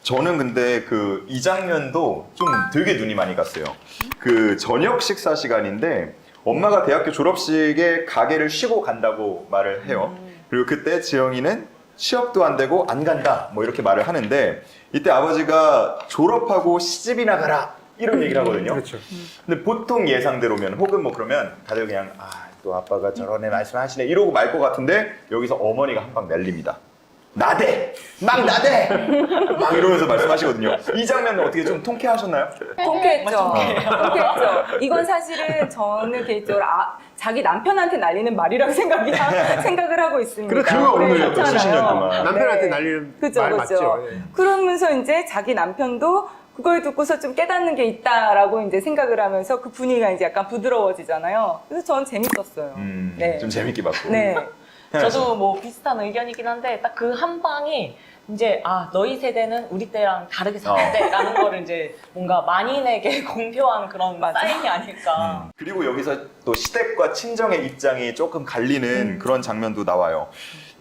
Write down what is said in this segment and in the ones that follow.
저는 근데 그 이 장면도 좀 되게 눈이 많이 갔어요. 그 저녁 식사 시간인데 엄마가 대학교 졸업식에 가게를 쉬고 간다고 말을 해요. 그리고 그때 지영이는 취업도 안 되고 안 간다 뭐 이렇게 말을 하는데 이때 아버지가 졸업하고 시집이나 가라 이런 얘기를 하거든요. 그렇죠. 근데 보통 예상대로면 혹은 뭐 그러면 다들 그냥 또 아빠가 저런 애 말씀하시네 이러고 말 것 같은데 여기서 어머니가 한 방 날립니다. 나대! 막 나대! 막 이러면서 말씀하시거든요. 이 장면은 어떻게 좀 통쾌하셨나요? 통쾌했죠. 통쾌했죠. 이건 사실은 저는 개인적으로 자기 남편한테 날리는 말이라고 생각을 하고 있습니다. 그렇죠. 오래 오늘 했잖아요. 수십 년 동안. 남편한테 네. 날리는 그죠, 말 그죠. 맞죠. 예. 그러면서 이제 자기 남편도 그걸 듣고서 좀 깨닫는 게 있다라고 이제 생각을 하면서 그 분위기가 이제 약간 부드러워지잖아요. 그래서 저는 재밌었어요. 네. 좀 재밌게 봤고. 네. 저도 뭐 비슷한 의견이긴 한데 딱 그 한 방이 이제 너희 세대는 우리 때랑 다르게 살았대 라는 거를 이제 뭔가 만인에게 공표한 그런 맞아. 사인이 아닐까. 그리고 여기서 또 시댁과 친정의 입장이 조금 갈리는 그런 장면도 나와요.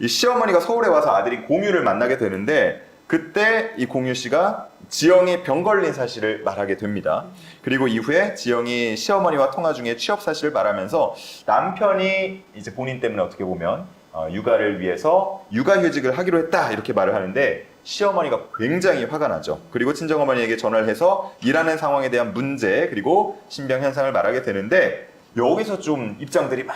이 시어머니가 서울에 와서 아들인 공유를 만나게 되는데 그때 이 공유 씨가 지영이 병 걸린 사실을 말하게 됩니다. 그리고 이후에 지영이 시어머니와 통화 중에 취업 사실을 말하면서 남편이 이제 본인 때문에 어떻게 보면 육아를 위해서 육아휴직을 하기로 했다 이렇게 말을 하는데 시어머니가 굉장히 화가 나죠. 그리고 친정어머니에게 전화를 해서 일하는 상황에 대한 문제 그리고 신병 현상을 말하게 되는데 여기서 좀 입장들이 막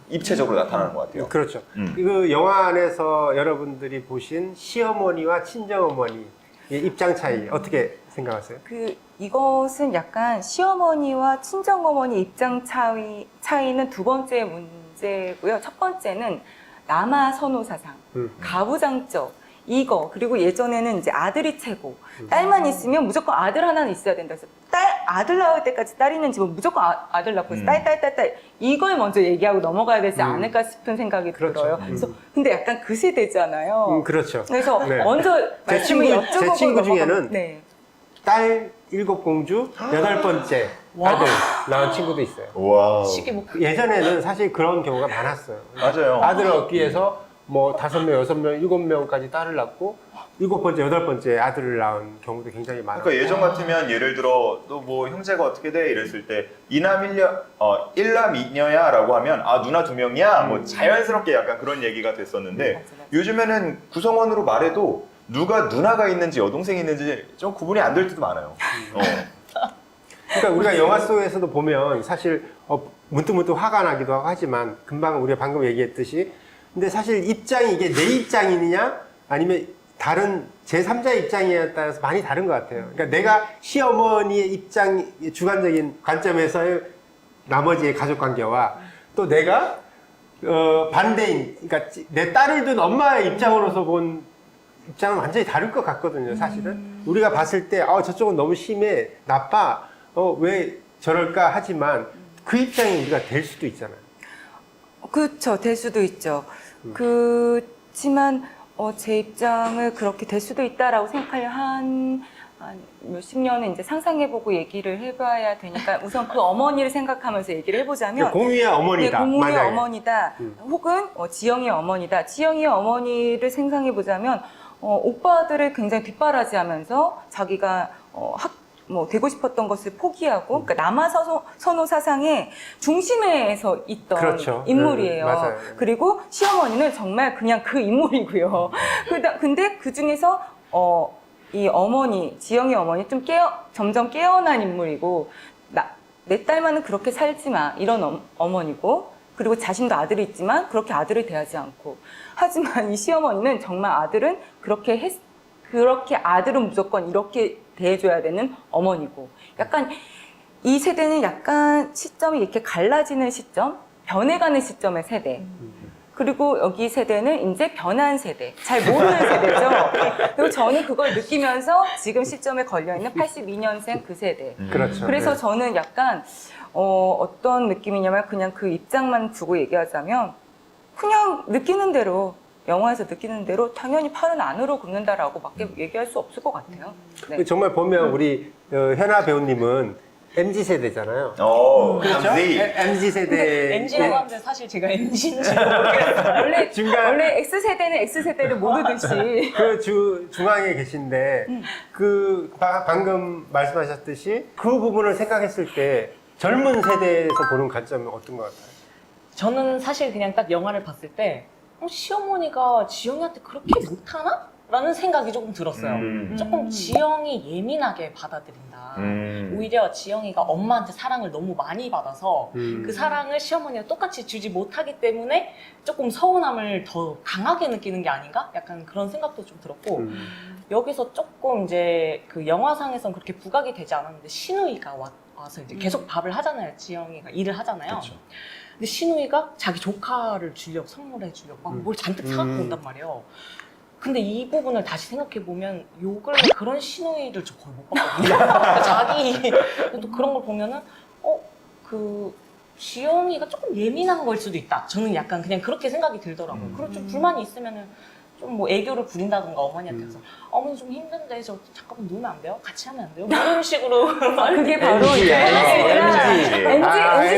입체적으로 나타나는 것 같아요. 그렇죠. 그 영화 안에서 여러분들이 보신 시어머니와 친정어머니 입장 차이 어떻게 생각하세요? 이것은 약간 시어머니와 친정어머니 입장 차이는 두 번째 문제고요. 첫 번째는 남아 선호 사상, 가부장적 이거 그리고 예전에는 이제 아들이 최고, 딸만 있으면 무조건 아들 하나는 있어야 된다. 그래서 아들 낳을 때까지 딸 있는 집은 무조건 아들 낳고 있어. 딸 이걸 먼저 얘기하고 넘어가야 되지 않을까 싶은 생각이 그렇죠. 들어요. 그래서 근데 약간 그 세대잖아요. 그렇죠. 그래서 네. 먼저 제 말씀을 친구, 여쭤보고 제 친구 중에는 넘어가면, 네. 딸 7공주 8번째 아들 낳은 친구도 있어요. 와. 예전에는 사실 그런 경우가 많았어요. 맞아요. 아들을 얻기 위해서 뭐 5명, 6명, 7명까지 딸을 낳고 7번째, 8번째 아들을 낳은 경우도 굉장히 많아요. 그러니까 예전 같으면 예를 들어 너 뭐 형제가 어떻게 돼 이랬을 때 이남 일남 이녀야라고 하면 누나 2명이야 뭐 자연스럽게 약간 그런 얘기가 됐었는데 맞아. 요즘에는 구성원으로 말해도 누가 누나가 있는지 여동생이 있는지 좀 구분이 안 될 때도 많아요. 그러니까 우리가 영화 속에서도 보면 사실 문득문득 화가 나기도 하고 하지만 금방 우리가 방금 얘기했듯이 근데 사실 입장이 이게 내 입장이냐 아니면 다른 제3자의 입장에 따라서 많이 다른 것 같아요. 그러니까 내가 시어머니의 입장, 주관적인 관점에서의 나머지의 가족 관계와 또 내가 반대인, 그러니까 내 딸을 둔 엄마의 입장으로서 본 입장은 완전히 다를 것 같거든요, 사실은. 우리가 봤을 때, 저쪽은 너무 심해, 나빠, 왜 저럴까 하지만 그 입장이 우리가 될 수도 있잖아요. 그렇죠. 될 수도 있죠. 그렇지만 제 입장을 그렇게 될 수도 있다라고 생각하려 한 몇십 년은 이제 상상해보고 얘기를 해봐야 되니까 우선 그 어머니를 생각하면서 얘기를 해보자면 공유의 어머니다. 네, 공유의 만약에. 어머니다 혹은 지영이의 어머니다. 지영이의 어머니를 생각해보자면 오빠들을 굉장히 뒷바라지하면서 자기가 되고 싶었던 것을 포기하고 그러니까 남아 선호 사상의 중심에서 있던 그렇죠. 인물이에요. 맞아요. 그리고 시어머니는 정말 그냥 그 인물이고요. 근데 그 중에서 이 어머니, 지영이 어머니 좀 점점 깨어난 인물이고 내 딸만은 그렇게 살지 마 이런 어머니고 그리고 자신도 아들이 있지만 그렇게 아들을 대하지 않고 하지만 이 시어머니는 정말 아들은 그렇게 아들은 무조건 이렇게 대해줘야 되는 어머니고 약간 이 세대는 약간 시점이 이렇게 갈라지는 시점, 변해가는 시점의 세대. 그리고 여기 세대는 이제 변한 세대, 잘 모르는 세대죠. 그리고 저는 그걸 느끼면서 지금 시점에 걸려있는 82년생 그 세대. 그렇죠. 그래서 네. 저는 약간 어떤 느낌이냐면 그냥 그 입장만 두고 얘기하자면 그냥 느끼는 대로 영화에서 느끼는 대로 당연히 팔은 안으로 굽는다라고 밖에 얘기할 수 없을 것 같아요. 네. 정말 보면 우리 현아 배우님은 MZ 세대잖아요. 그렇죠? MZ. MZ 세대. MG라고 하는데 사실 제가 MG인지 모르겠어요. 원래 중간- 원래 X세대는 X세대를 모르듯이 그 중앙에 계신데 그 방금 말씀하셨듯이 그 부분을 생각했을 때 젊은 세대에서 보는 관점은 어떤 것 같아요? 저는 사실 그냥 딱 영화를 봤을 때 시어머니가 지영이한테 그렇게 못하나? 라는 생각이 조금 들었어요. 조금 지영이 예민하게 받아들인다. 오히려 지영이가 엄마한테 사랑을 너무 많이 받아서 그 사랑을 시어머니가 똑같이 주지 못하기 때문에 조금 서운함을 더 강하게 느끼는 게 아닌가? 약간 그런 생각도 좀 들었고 여기서 조금 이제 그 영화상에선 그렇게 부각이 되지 않았는데 신우이가 와서 이제 계속 밥을 하잖아요. 지영이가 일을 하잖아요. 그렇죠. 근데 신우이가 자기 조카를 주려고 선물해 주려고 막 뭘 잔뜩 사갖고 온단 말이에요. 근데 이 부분을 다시 생각해보면 요 근래 그런 신우이를 저 거의 못 봤거든요. 자기 또 그런 걸 보면은 그 지영이가 조금 예민한 걸 수도 있다. 저는 약간 그냥 그렇게 생각이 들더라고요. 그리고 좀 불만이 있으면은 좀 뭐 애교를 부린다던가 어머니한테 가서 어머니 좀 힘든데 저 잠깐만 누우면 안 돼요? 같이 하면 안 돼요? 뭐 이런 식으로 그게 바로 MG, 이제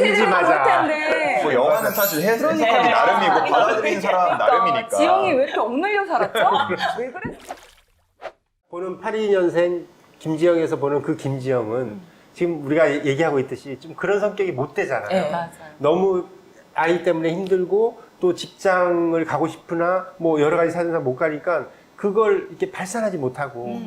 MG 맞아. 그렇다는데 뭐 영화는 사실 해석하기 네. 나름이고 아니, 받아들이는 사람 나름이니까. 지영이 왜 이렇게 억눌려 살았죠? 왜 그래? 보는 82년생 김지영에서 보는 그 김지영은 지금 우리가 얘기하고 있듯이 좀 그런 성격이 못 되잖아요. 네. 맞아요. 너무 아이 때문에 힘들고 또 직장을 가고 싶으나 뭐 여러 가지 사정상 못 가니까 그걸 이렇게 발산하지 못하고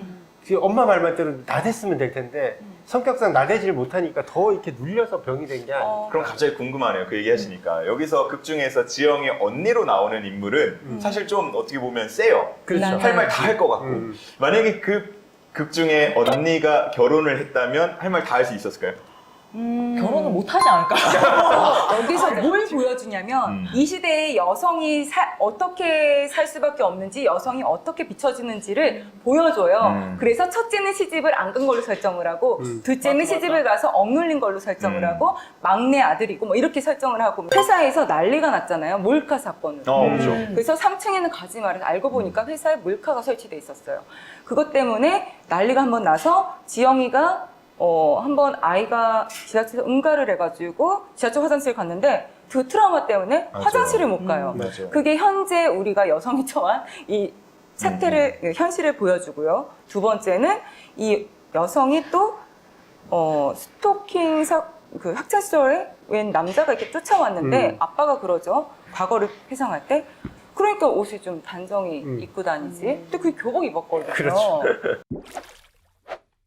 지금 엄마 말만 대로 나댔으면 될 텐데 성격상 나대지를 못하니까 더 이렇게 눌려서 병이 된 게 아니에요. 그럼 갑자기 궁금하네요. 그 얘기하시니까. 여기서 극 중에서 지영의 언니로 나오는 인물은 사실 좀 어떻게 보면 세요. 그렇죠. 할 말 다 할 것 같고. 만약에 그 극 중에 언니가 결혼을 했다면 할 말 다 할 수 있었을까요? 결혼을 못 하지 않을까? 여기서 뭘 보여주냐면 이 시대의 여성이 어떻게 살 수밖에 없는지 여성이 어떻게 비춰지는지를 보여줘요. 그래서 첫째는 시집을 안 간 걸로 설정을 하고 둘째는 맞아. 시집을 가서 억눌린 걸로 설정을 하고 막내 아들이고 뭐 이렇게 설정을 하고 회사에서 난리가 났잖아요. 몰카 사건으로. 그렇죠. 그래서 3층에는 가지 말아서 알고 보니까 회사에 몰카가 설치돼 있었어요. 그것 때문에 난리가 한번 나서 지영이가 한번 아이가 지하철에서 응가를 해가지고 지하철 화장실 갔는데 그 트라우마 때문에 맞아요. 화장실을 못 가요. 맞아요. 그게 현재 우리가 여성이 처한 이 사태를, 현실을 보여주고요. 두 번째는 이 여성이 또, 스토킹 그 학창시절에 웬 남자가 이렇게 쫓아왔는데 아빠가 그러죠. 과거를 회상할 때. 그러니까 옷을 좀 단정히 입고 다니지. 근데 그게 교복 입었거든요. 그렇죠.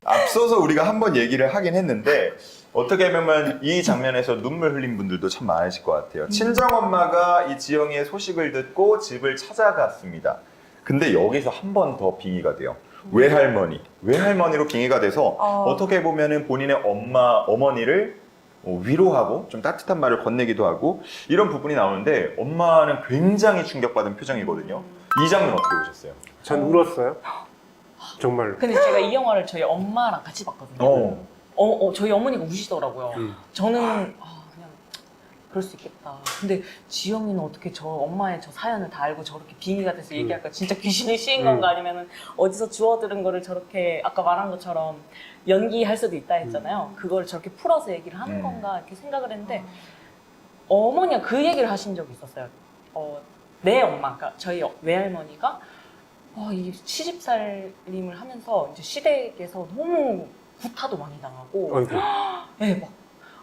앞서서 우리가 한번 얘기를 하긴 했는데 어떻게 보면 이 장면에서 눈물 흘린 분들도 참 많으실 것 같아요. 친정엄마가 이 지영이의 소식을 듣고 집을 찾아갔습니다. 근데 여기서 한 번 더 빙의가 돼요. 외할머니로 빙의가 돼서 어떻게 보면은 본인의 어머니를 위로하고 좀 따뜻한 말을 건네기도 하고 이런 부분이 나오는데 엄마는 굉장히 충격받은 표정이거든요. 이 장면 어떻게 보셨어요? 전 울었어요. 정말로. 근데 제가 이 영화를 저희 엄마랑 같이 봤거든요. 저희 어머니가 우시더라고요. 저는 그냥 그럴 수 있겠다. 근데 지영이는 어떻게 저 엄마의 저 사연을 다 알고 저렇게 빙의가 돼서 얘기할까? 진짜 귀신이 씌인 건가? 아니면은 어디서 주워들은 거를 저렇게 아까 말한 것처럼 연기할 수도 있다 했잖아요. 그걸 저렇게 풀어서 얘기를 하는 건가? 이렇게 생각을 했는데 어머니가 그 얘기를 하신 적이 있었어요. 내 엄마, 그러니까 저희 외할머니가 이 시집살림을 하면서 이제 시댁에서 너무 구타도 많이 당하고, 어이구. 네, 막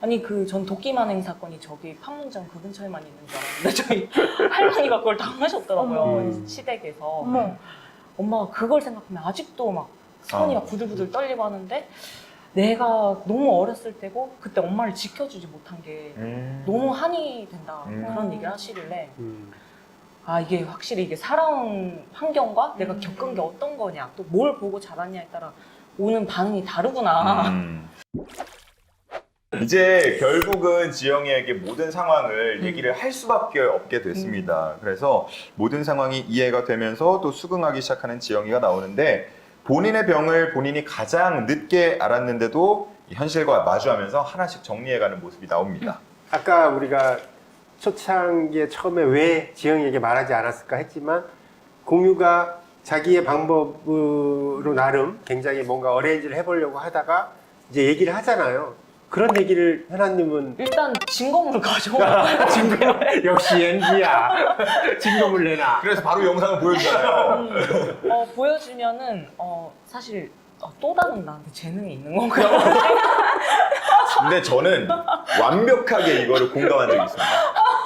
아니 전 도끼만행 사건이 저기 판문점 그 근처에만 있는 줄 알았는데 저희 할머니가 그걸 당하셨더라고요. 시댁에서. 엄마가 그걸 생각하면 아직도 막 손이 막 부들부들 떨리고 하는데 내가 너무 어렸을 때고 그때 엄마를 지켜주지 못한 게 너무 한이 된다 그런 얘기를 하시길래 이게 확실히 이게 살아온 환경과 내가 겪은 게 어떤 거냐 또 뭘 보고 자랐냐에 따라 오는 반응이 다르구나. 이제 결국은 지영이에게 모든 상황을 얘기를 할 수밖에 없게 됐습니다. 그래서 모든 상황이 이해가 되면서 또 수긍하기 시작하는 지영이가 나오는데 본인의 병을 본인이 가장 늦게 알았는데도 현실과 마주하면서 하나씩 정리해가는 모습이 나옵니다. 아까 우리가 초창기에 처음에 왜 지영이에게 말하지 않았을까 했지만 공유가 자기의 방법으로 나름 굉장히 뭔가 어레인지를 해보려고 하다가 이제 얘기를 하잖아요. 그런 얘기를 현아님은 일단 증거물을 가져오면 증거 역시 MG야. 증거물 내놔. 그래서 바로 영상을 보여주잖아요. 보여주면은 사실 또 다른 나한테 재능이 있는 건가요? 근데 저는 완벽하게 이거를 공감한 적이 있습니다.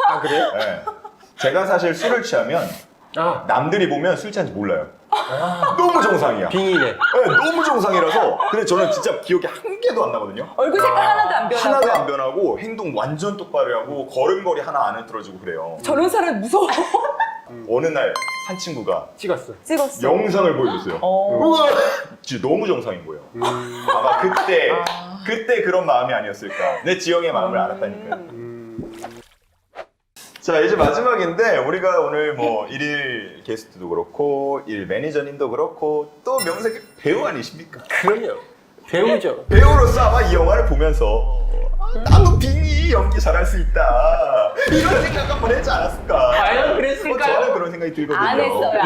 아 그래요? 네. 제가 사실 술을 취하면 아 남들이 보면 술 취한지 몰라요. 너무 정상이야. 빙이네. 네, 너무 정상이라서. 근데 저는 진짜 기억이 한 개도 안 나거든요. 얼굴 색깔 하나도 안 변하고. 하나도 안 변하고 행동 완전 똑바로 하고 걸음걸이 하나 안 흐트러지고 그래요. 저런 사람 무서워. 어느 날 한 친구가 찍었어. 찍었어. 영상을 보여줬어요. 우와! 진짜 너무 정상인 거예요. 아마 그때 그런 마음이 아니었을까. 내 지영의 마음을 알았다니까요. 자, 이제 마지막인데 우리가 오늘 뭐 일일 게스트도 그렇고 일 매니저님도 그렇고 또 명색이 배우 아니십니까? 그럼요. 배우죠. 배우로서 아마 이 영화를 보면서 나도 빙이 연기 잘할 수 있다 이런 생각 한번 했지 않았을까? 과연 그랬을까요? 저는 그런 생각이 들거든요. 안 했어요.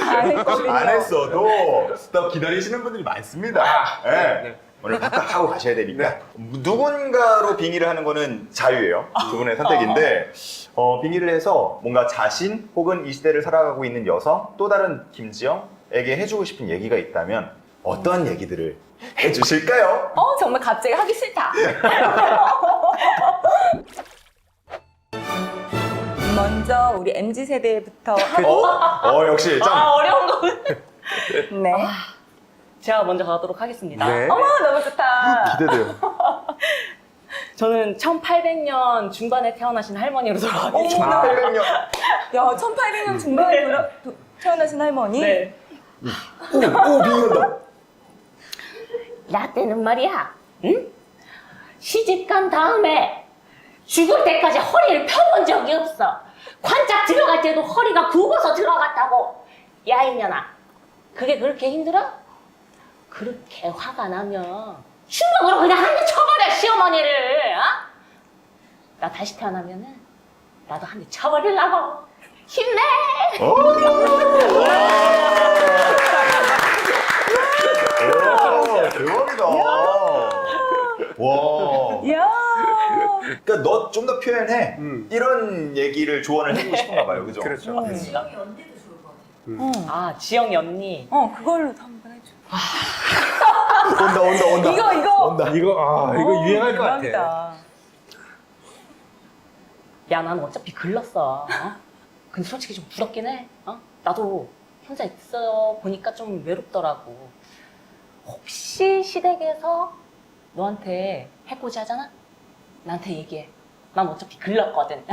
안 했거든요. 안 했어도 또 기다리시는 분들이 많습니다. 네. 오늘 각각 하고 가셔야 되니까 누군가로 빙의를 하는 거는 자유예요. 두 분의 선택인데 빙의를 해서 뭔가 자신 혹은 이 시대를 살아가고 있는 여성 또 다른 김지영에게 해주고 싶은 얘기가 있다면 어떤 얘기들을 해주실까요? 정말 갑자기 하기 싫다. 먼저 우리 MZ 세대부터 하고 역시 짱. 어려운 거. 네. 제가 먼저 가도록 하겠습니다. 네. 어머 너무 좋다. 기대돼요. 저는 1800년 중반에 태어나신 할머니로 돌아가겠습니다. 1800년. 야 1800년 중반에 태어나신 할머니. 네. 오, 빙의한다. 나 때는 말이야, 응? 시집간 다음에 죽을 때까지 허리를 펴본 적이 없어. 관짝 들어갈 때도 허리가 굽어서 들어갔다고. 야, 이년아, 그게 그렇게 힘들어? 그렇게 화가 나면 주먹으로 그냥 한 대 쳐버려, 시어머니를. 어? 나 다시 태어나면은 나도 한 대 쳐버리려고. 힘내! 대박이다. 와. 이야. 그러니까 너 좀 더 표현해. 이런 얘기를 조언을 해주고 싶은가 봐요. 그죠? 그렇죠. 지영이 언니. 그걸로 한번 해줘. 온다. 이거. 온다. 이거 유행할 것 같아. 대박이다. 야, 난 어차피 글렀어. 근데 솔직히 좀 부럽긴 해. 나도 혼자 있어 보니까 좀 외롭더라고. 혹시 시댁에서 너한테 해코지 하잖아? 나한테 얘기해. 난 어차피 글렀거든.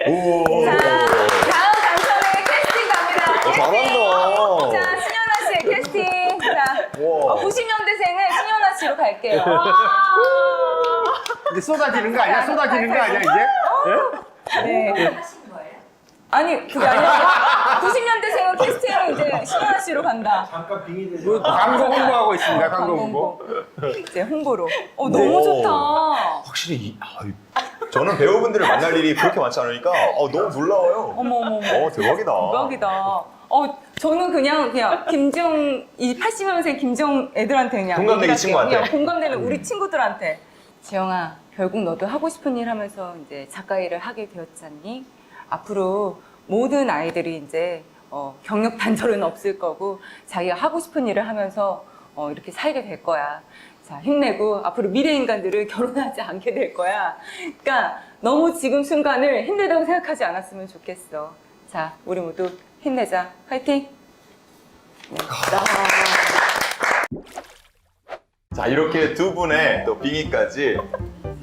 오. 자, 다음 당첨의 캐스팅 갑니다. 잘한다. 자, 신현아 씨의 캐스팅. 자, 와. 90년대생은 신현아 씨로 갈게요. 이제 쏟아지는 거 아니야? 쏟아지는 거 아니야 이제? 네. 아니, 그게 아니라 90년대생은 캐스팅을 이제 신현아 씨로 간다. 뭐 광고 홍보하고 있습니다. 광고 홍보. 이제 홍보로. 너무 좋다. 확실히 저는 배우분들을 만날 일이 그렇게 많지 않으니까 너무 놀라워요. 어머. 대박이다. 대박이다. 저는 그냥 김지영, 이 80년생 김지영 애들한테 그냥 공감되는 얘기할게요. 친구한테. 그냥 공감되는 우리 친구들한테. 지영아, 결국 너도 하고 싶은 일 하면서 이제 작가 일을 하게 되었잖니? 앞으로 모든 아이들이 이제 경력 단절은 없을 거고 자기가 하고 싶은 일을 하면서 이렇게 살게 될 거야. 자, 힘내고 앞으로 미래 인간들을 결혼하지 않게 될 거야. 그러니까 너무 지금 순간을 힘들다고 생각하지 않았으면 좋겠어. 자, 우리 모두 힘내자. 화이팅! 네. 자, 이렇게 두 분의 또 빙의까지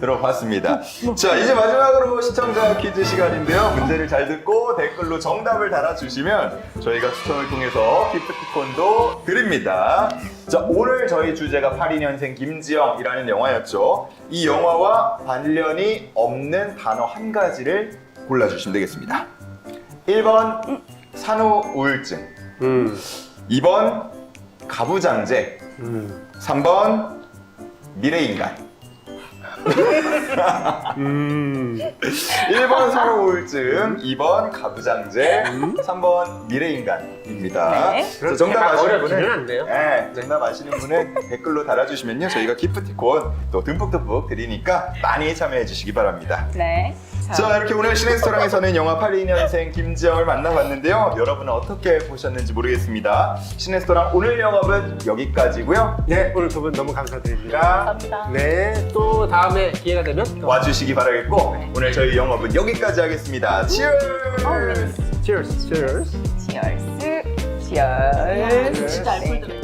들어봤습니다. 자, 이제 마지막으로 시청자 퀴즈 시간인데요. 문제를 잘 듣고 댓글로 정답을 달아주시면 저희가 추첨을 통해서 기프티콘도 드립니다. 자, 오늘 저희 주제가 82년생 김지영이라는 영화였죠. 이 영화와 관련이 없는 단어 한 가지를 골라주시면 되겠습니다. 1번 산후우울증, 2번 가부장제, 3번 미래인간, 음. 1번 서로 우울증, 2번 가부장제, 3번 미래인간입니다. 네. 자, 정답 아시는 어렵지는 분은 않네요. 네, 정답 아시는 분은 댓글로 달아주시면요 저희가 기프티콘 또 듬뿍듬뿍 드리니까 많이 참여해 주시기 바랍니다. 네. 자, 이렇게 오늘 신의스토랑에서는 영화 82년생 김지영을 만나봤는데요. 여러분은 어떻게 보셨는지 모르겠습니다. 신의스토랑 오늘 영업은 여기까지고요. 네, 오늘 두 분 너무 감사드립니다. 감사합니다. 네, 또 다음에 기회가 되면 또 와주시기 바라겠고 오늘 저희 영업은 여기까지 하겠습니다. Cheers! Cheers, cheers. 치얼스. 치얼스. 진짜 알콜 들어.